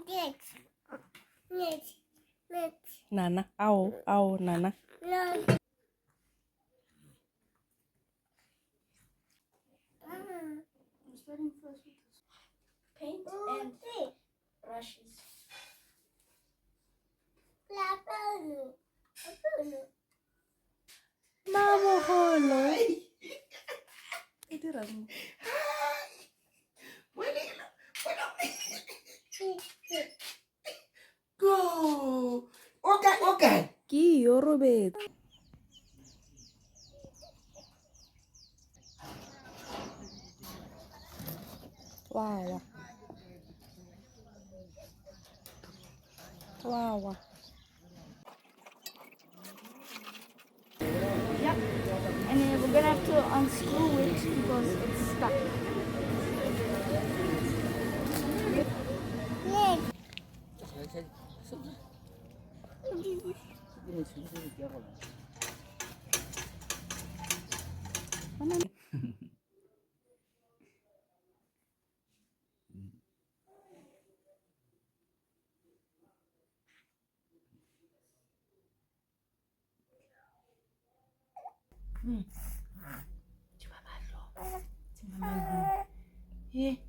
Нет. Нет. Нет. Nana, au, Nana. No. I'm starting first with this paint and brushes. Mamoholo. Ito rin. Go. Okay, okay. Ki Yorubet. Wow. Wow. Yep. And then we're gonna have to unscrew it because it's stuck. Нет. Coba balik. Coba balik.